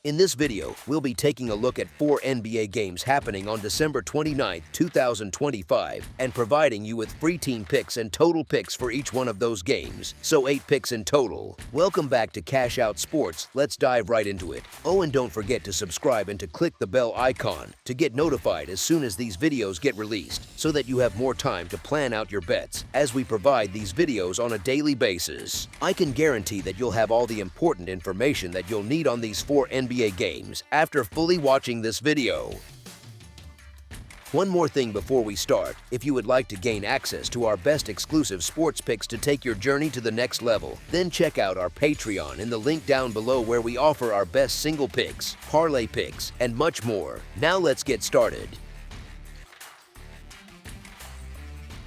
In this video, we'll be taking a look at 4 NBA games happening on December 29, 2025, and providing you with free team picks and total picks for each one of those games, so 8 picks in total. Welcome back to Cash Out Sports. Let's dive right into it. Oh, and don't forget to subscribe and to click the bell icon to get notified as soon as these videos get released, so that you have more time to plan out your bets as we provide these videos on a daily basis. I can guarantee that you'll have all the important information that you'll need on these 4 NBA games after fully watching this video. One more thing before we start, if you would like to gain access to our best exclusive sports picks to take your journey to the next level, then check out our Patreon in the link down below where we offer our best single picks, parlay picks, and much more. Now let's get started.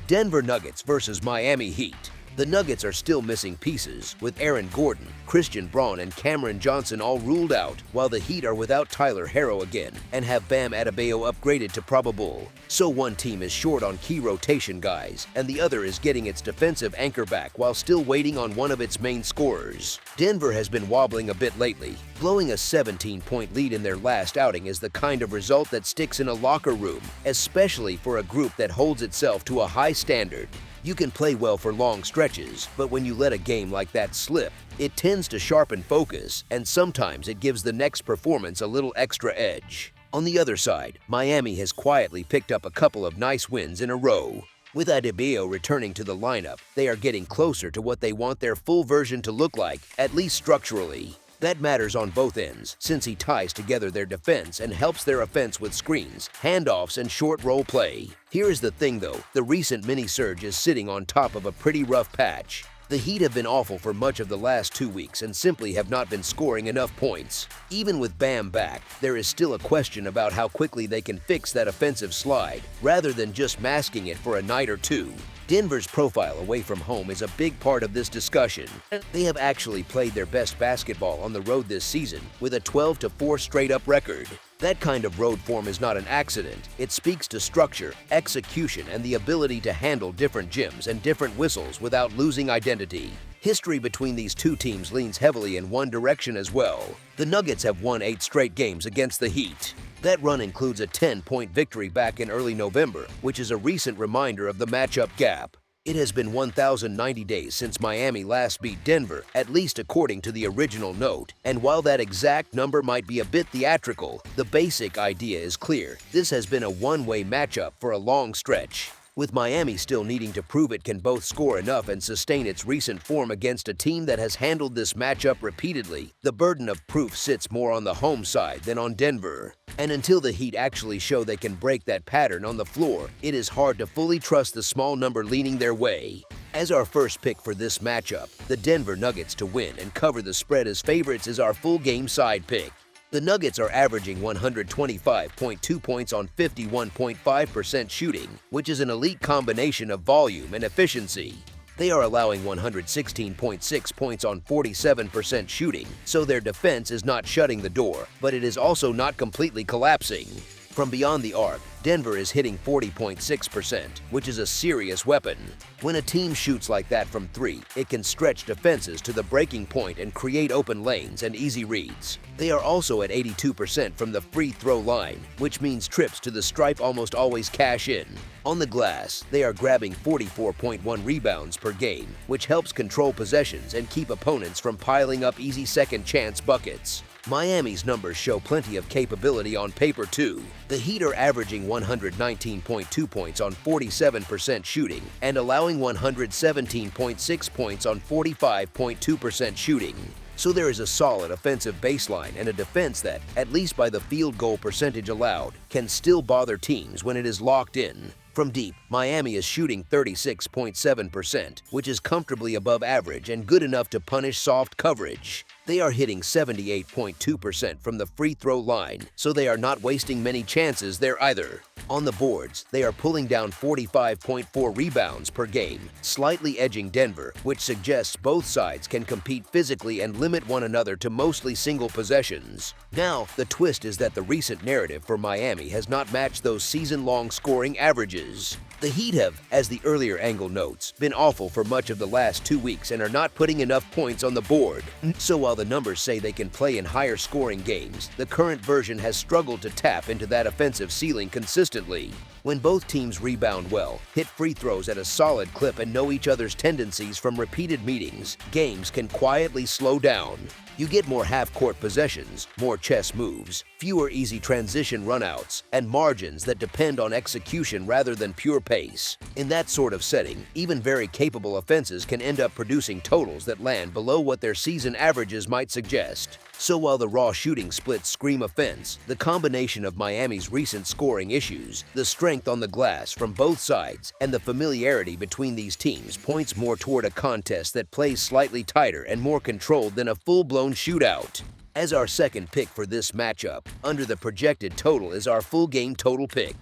Denver Nuggets versus Miami Heat. The Nuggets are still missing pieces, with Aaron Gordon, Christian Braun, and Cameron Johnson all ruled out, while the Heat are without Tyler Herro again and have Bam Adebayo upgraded to probable. So one team is short on key rotation guys, and the other is getting its defensive anchor back while still waiting on one of its main scorers. Denver has been wobbling a bit lately. Blowing a 17-point lead in their last outing is the kind of result that sticks in a locker room, especially for a group that holds itself to a high standard. You can play well for long stretches, but when you let a game like that slip, it tends to sharpen focus, and sometimes it gives the next performance a little extra edge. On the other side, Miami has quietly picked up a couple of nice wins in a row. With Adebayo returning to the lineup, they are getting closer to what they want their full version to look like, at least structurally. That matters on both ends, since he ties together their defense and helps their offense with screens, handoffs, and short roll play. Here is the thing though, the recent mini-surge is sitting on top of a pretty rough patch. The Heat have been awful for much of the last 2 weeks and simply have not been scoring enough points. Even with Bam back, there is still a question about how quickly they can fix that offensive slide, rather than just masking it for a night or two. Denver's profile away from home is a big part of this discussion. They have actually played their best basketball on the road this season with a 12-4 straight-up record. That kind of road form is not an accident. It speaks to structure, execution, and the ability to handle different gyms and different whistles without losing identity. History between these two teams leans heavily in one direction as well. The Nuggets have won 8 straight games against the Heat. That run includes a 10-point victory back in early November, which is a recent reminder of the matchup gap. It has been 1,090 days since Miami last beat Denver, at least according to the original note. And while that exact number might be a bit theatrical, the basic idea is clear. This has been a one-way matchup for a long stretch, with Miami still needing to prove it can both score enough and sustain its recent form against a team that has handled this matchup repeatedly. The burden of proof sits more on the home side than on Denver. And until the Heat actually show they can break that pattern on the floor, it is hard to fully trust the small number leaning their way. As our first pick for this matchup, the Denver Nuggets to win and cover the spread as favorites is our full game side pick. The Nuggets are averaging 125.2 points on 51.5% shooting, which is an elite combination of volume and efficiency. They are allowing 116.6 points on 47% shooting, so their defense is not shutting the door, but it is also not completely collapsing. From beyond the arc, Denver is hitting 40.6%, which is a serious weapon. When a team shoots like that from 3, it can stretch defenses to the breaking point and create open lanes and easy reads. They are also at 82% from the free throw line, which means trips to the stripe almost always cash in. On the glass, they are grabbing 44.1 rebounds per game, which helps control possessions and keep opponents from piling up easy second chance buckets. Miami's numbers show plenty of capability on paper too. The Heat are averaging 119.2 points on 47% shooting and allowing 117.6 points on 45.2% shooting. So there is a solid offensive baseline and a defense that, at least by the field goal percentage allowed, can still bother teams when it is locked in. From deep, Miami is shooting 36.7%, which is comfortably above average and good enough to punish soft coverage. They are hitting 78.2% from the free throw line, so they are not wasting many chances there either. On the boards, they are pulling down 45.4 rebounds per game, slightly edging Denver, which suggests both sides can compete physically and limit one another to mostly single possessions. Now, the twist is that the recent narrative for Miami has not matched those season-long scoring averages. The Heat have, as the earlier angle notes, been awful for much of the last 2 weeks and are not putting enough points on the board. So while the numbers say they can play in higher scoring games, the current version has struggled to tap into that offensive ceiling consistently. When both teams rebound well, hit free throws at a solid clip and know each other's tendencies from repeated meetings, games can quietly slow down. You get more half-court possessions, more chess moves, fewer easy transition runouts, and margins that depend on execution rather than pure pace. In that sort of setting, even very capable offenses can end up producing totals that land below what their season averages might suggest. So while the raw shooting splits scream offense, the combination of Miami's recent scoring issues, the strength on the glass from both sides, and the familiarity between these teams points more toward a contest that plays slightly tighter and more controlled than a full-blown shootout. As our second pick for this matchup, under the projected total is our full game total pick.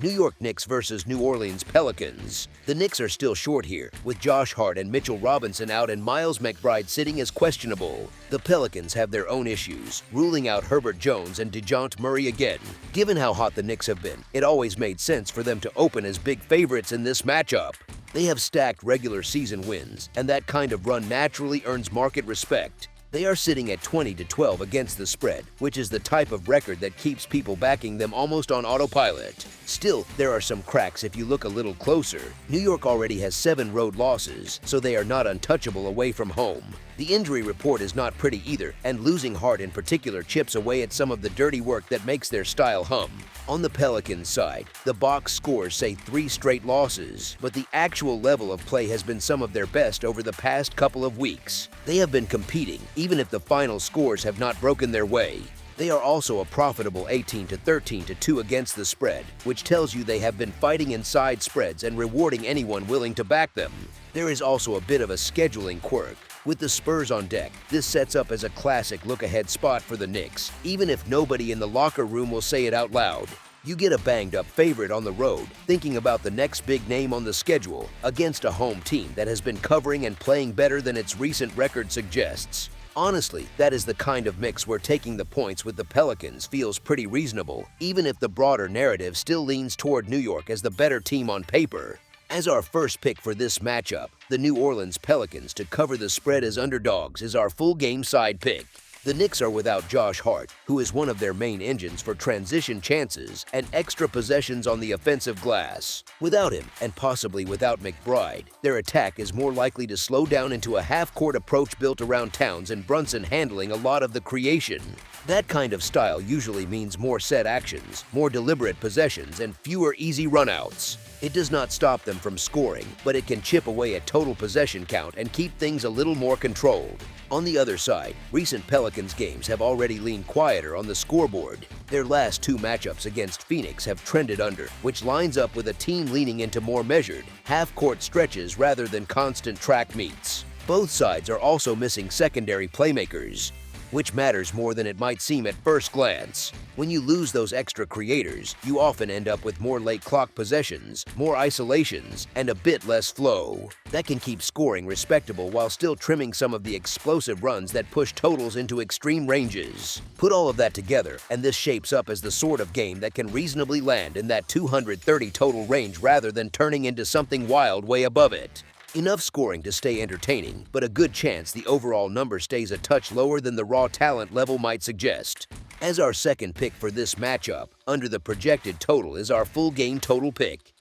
New York Knicks versus New Orleans Pelicans. The Knicks are still short here, with Josh Hart and Mitchell Robinson out and Miles McBride sitting as questionable. The Pelicans have their own issues, ruling out Herbert Jones and DeJounte Murray again. Given how hot the Knicks have been, it always made sense for them to open as big favorites in this matchup. They have stacked regular season wins, and that kind of run naturally earns market respect. They are sitting at 20-12 against the spread, which is the type of record that keeps people backing them almost on autopilot. Still, there are some cracks if you look a little closer. New York already has 7 road losses, so they are not untouchable away from home. The injury report is not pretty either, and losing Hart in particular chips away at some of the dirty work that makes their style hum. On the Pelicans side, the box scores say 3 straight losses, but the actual level of play has been some of their best over the past couple of weeks. They have been competing, even if the final scores have not broken their way. They are also a profitable 18-13-2 against the spread, which tells you they have been fighting inside spreads and rewarding anyone willing to back them. There is also a bit of a scheduling quirk. With the Spurs on deck, this sets up as a classic look-ahead spot for the Knicks, even if nobody in the locker room will say it out loud. You get a banged-up favorite on the road, thinking about the next big name on the schedule, against a home team that has been covering and playing better than its recent record suggests. Honestly, that is the kind of mix where taking the points with the Pelicans feels pretty reasonable, even if the broader narrative still leans toward New York as the better team on paper. As our first pick for this matchup, the New Orleans Pelicans to cover the spread as underdogs is our full game side pick. The Knicks are without Josh Hart, who is one of their main engines for transition chances and extra possessions on the offensive glass. Without him, and possibly without McBride, their attack is more likely to slow down into a half-court approach built around Towns and Brunson handling a lot of the creation. That kind of style usually means more set actions, more deliberate possessions, and fewer easy runouts. It does not stop them from scoring, but it can chip away at total possession count and keep things a little more controlled. On the other side, recent Pelicans games have already leaned quieter on the scoreboard. Their last 2 matchups against Phoenix have trended under, which lines up with a team leaning into more measured, half-court stretches rather than constant track meets. Both sides are also missing secondary playmakers, which matters more than it might seem at first glance. When you lose those extra creators, you often end up with more late clock possessions, more isolations, and a bit less flow. That can keep scoring respectable while still trimming some of the explosive runs that push totals into extreme ranges. Put all of that together, and this shapes up as the sort of game that can reasonably land in that 230 total range rather than turning into something wild way above it. Enough scoring to stay entertaining, but a good chance the overall number stays a touch lower than the raw talent level might suggest. As our second pick for this matchup, under the projected total is our full game total pick.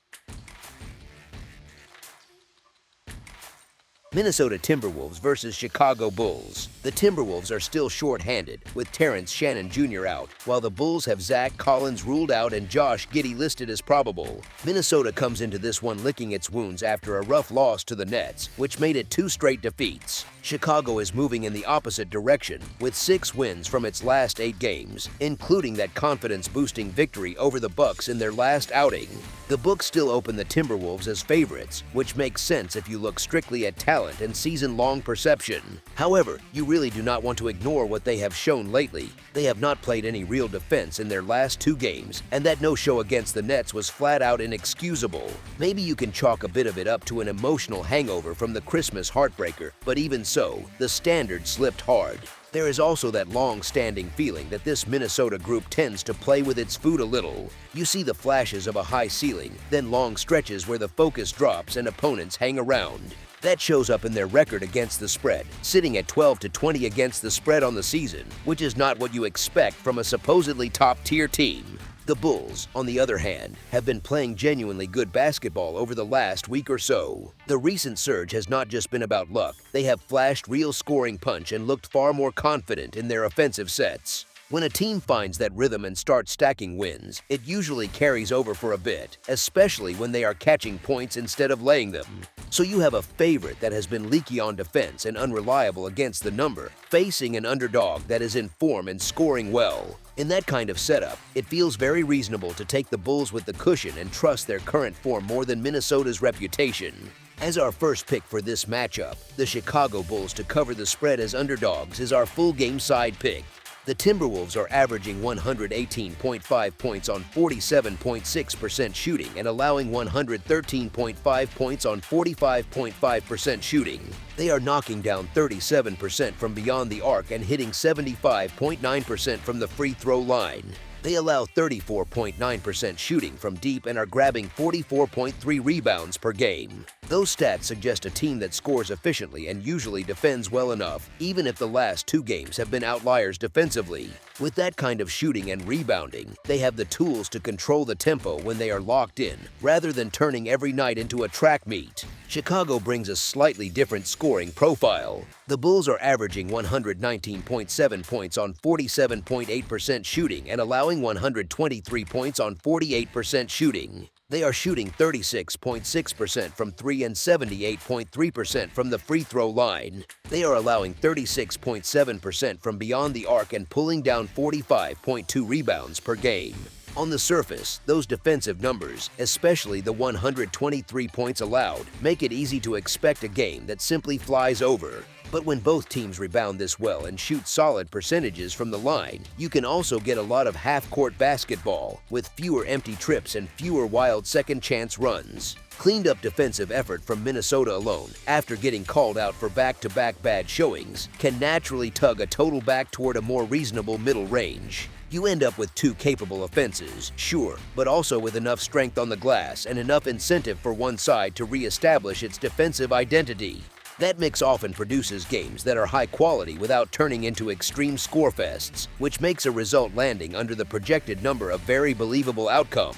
Minnesota Timberwolves versus Chicago Bulls. The Timberwolves are still short-handed, with Terrence Shannon Jr. out, while the Bulls have Zach Collins ruled out and Josh Giddey listed as probable. Minnesota comes into this one licking its wounds after a rough loss to the Nets, which made it 2 straight defeats. Chicago is moving in the opposite direction, with 6 wins from its last 8 games, including that confidence-boosting victory over the Bucks in their last outing. The books still open the Timberwolves as favorites, which makes sense if you look strictly at talent talent and season-long perception. However, you really do not want to ignore what they have shown lately. They have not played any real defense in their last 2 games, and that no-show against the Nets was flat-out inexcusable. Maybe you can chalk a bit of it up to an emotional hangover from the Christmas heartbreaker, but even so, the standard slipped hard. There is also that long-standing feeling that this Minnesota group tends to play with its food a little. You see the flashes of a high ceiling, then long stretches where the focus drops and opponents hang around. That shows up in their record against the spread, sitting at 12-20 against the spread on the season, which is not what you expect from a supposedly top-tier team. The Bulls, on the other hand, have been playing genuinely good basketball over the last week or so. The recent surge has not just been about luck. They have flashed real scoring punch and looked far more confident in their offensive sets. When a team finds that rhythm and starts stacking wins, it usually carries over for a bit, especially when they are catching points instead of laying them. So you have a favorite that has been leaky on defense and unreliable against the number, facing an underdog that is in form and scoring well. In that kind of setup, it feels very reasonable to take the Bulls with the cushion and trust their current form more than Minnesota's reputation. As our first pick for this matchup, the Chicago Bulls to cover the spread as underdogs is our full game side pick. The Timberwolves are averaging 118.5 points on 47.6% shooting and allowing 113.5 points on 45.5% shooting. They are knocking down 37% from beyond the arc and hitting 75.9% from the free throw line. They allow 34.9% shooting from deep and are grabbing 44.3 rebounds per game. Those stats suggest a team that scores efficiently and usually defends well enough, even if the last 2 games have been outliers defensively. With that kind of shooting and rebounding, they have the tools to control the tempo when they are locked in, rather than turning every night into a track meet. Chicago brings a slightly different scoring profile. The Bulls are averaging 119.7 points on 47.8% shooting and allowing 123 points on 48% shooting. They are shooting 36.6% from 3 and 78.3% from the free throw line. They are allowing 36.7% from beyond the arc and pulling down 45.2 rebounds per game. On the surface, those defensive numbers, especially the 123 points allowed, make it easy to expect a game that simply flies over. But when both teams rebound this well and shoot solid percentages from the line, you can also get a lot of half-court basketball, with fewer empty trips and fewer wild second-chance runs. Cleaned-up defensive effort from Minnesota alone, after getting called out for back-to-back bad showings, can naturally tug a total back toward a more reasonable middle range. You end up with 2 capable offenses, sure, but also with enough strength on the glass and enough incentive for one side to re-establish its defensive identity. That mix often produces games that are high quality without turning into extreme scorefests, which makes a result landing under the projected number a very believable outcome.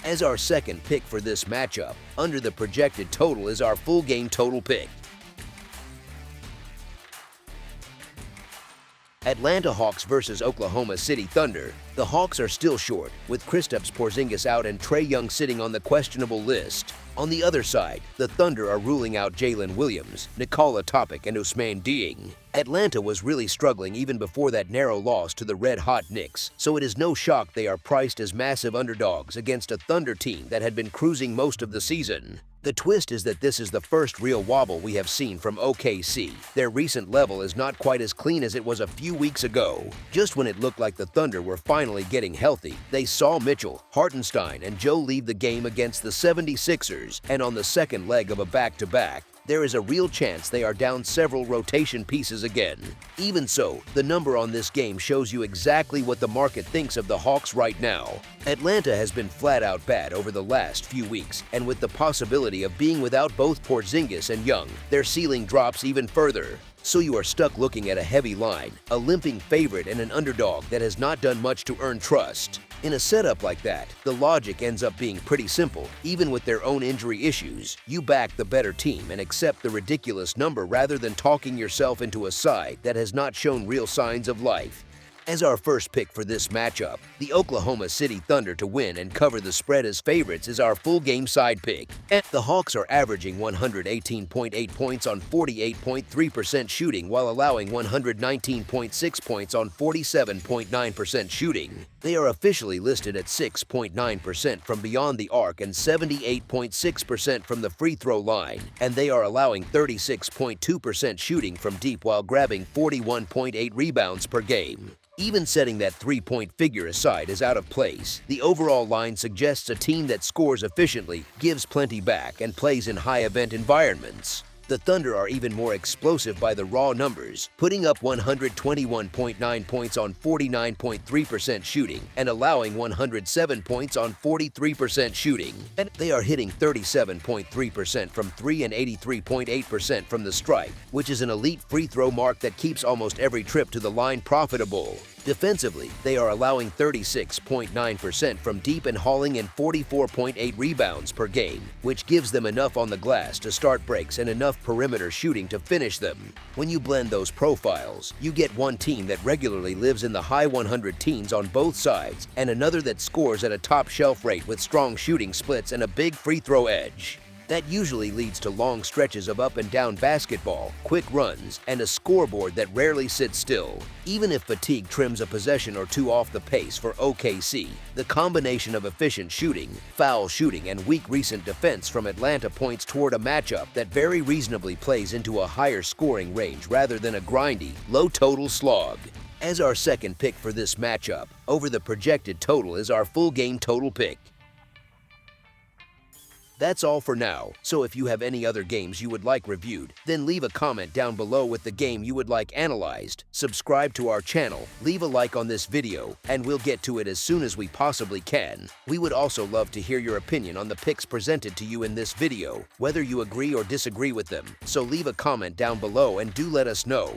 As our second pick for this matchup, under the projected total is our full game total pick. Atlanta Hawks versus Oklahoma City Thunder. The Hawks are still short, with Kristaps Porzingis out and Trae Young sitting on the questionable list. On the other side, the Thunder are ruling out Jalen Williams, Nikola Topic, and Ousmane Dieng. Atlanta was really struggling even before that narrow loss to the red-hot Knicks, so it is no shock they are priced as massive underdogs against a Thunder team that had been cruising most of the season. The twist is that this is the first real wobble we have seen from OKC. Their recent level is not quite as clean as it was a few weeks ago. Just when it looked like the Thunder were finally getting healthy, they saw Mitchell, Hartenstein, and Joe leave the game against the 76ers, and on the second leg of a back-to-back, there is a real chance they are down several rotation pieces again. Even so, the number on this game shows you exactly what the market thinks of the Hawks right now. Atlanta has been flat-out bad over the last few weeks, and with the possibility of being without both Porzingis and Young, their ceiling drops even further. So you are stuck looking at a heavy line, a limping favorite, and an underdog that has not done much to earn trust. In a setup like that, the logic ends up being pretty simple. Even with their own injury issues, you back the better team and accept the ridiculous number rather than talking yourself into a side that has not shown real signs of life. As our first pick for this matchup, the Oklahoma City Thunder to win and cover the spread as favorites is our full game side pick. The Hawks are averaging 118.8 points on 48.3% shooting while allowing 119.6 points on 47.9% shooting. They are officially listed at 6.9% from beyond the arc and 78.6% from the free throw line, and they are allowing 36.2% shooting from deep while grabbing 41.8 rebounds per game. Even setting that three-point figure aside is out of place. The overall line suggests a team that scores efficiently, gives plenty back, and plays in high-event environments. The Thunder are even more explosive by the raw numbers, putting up 121.9 points on 49.3% shooting and allowing 107 points on 43% shooting. And they are hitting 37.3% from 3 and 83.8% from the stripe, which is an elite free throw mark that keeps almost every trip to the line profitable. Defensively, they are allowing 36.9% from deep and hauling in 44.8 rebounds per game, which gives them enough on the glass to start breaks and enough perimeter shooting to finish them. When you blend those profiles, you get one team that regularly lives in the high 100 teens on both sides, and another that scores at a top shelf rate with strong shooting splits and a big free throw edge. That usually leads to long stretches of up and down basketball, quick runs, and a scoreboard that rarely sits still. Even if fatigue trims a possession or two off the pace for OKC, the combination of efficient shooting, foul shooting, and weak recent defense from Atlanta points toward a matchup that very reasonably plays into a higher scoring range rather than a grindy, low-total slog. As our second pick for this matchup, over the projected total is our full game total pick. That's all for now, so if you have any other games you would like reviewed, then leave a comment down below with the game you would like analyzed, subscribe to our channel, leave a like on this video, and we'll get to it as soon as we possibly can. We would also love to hear your opinion on the picks presented to you in this video, whether you agree or disagree with them, so leave a comment down below and do let us know.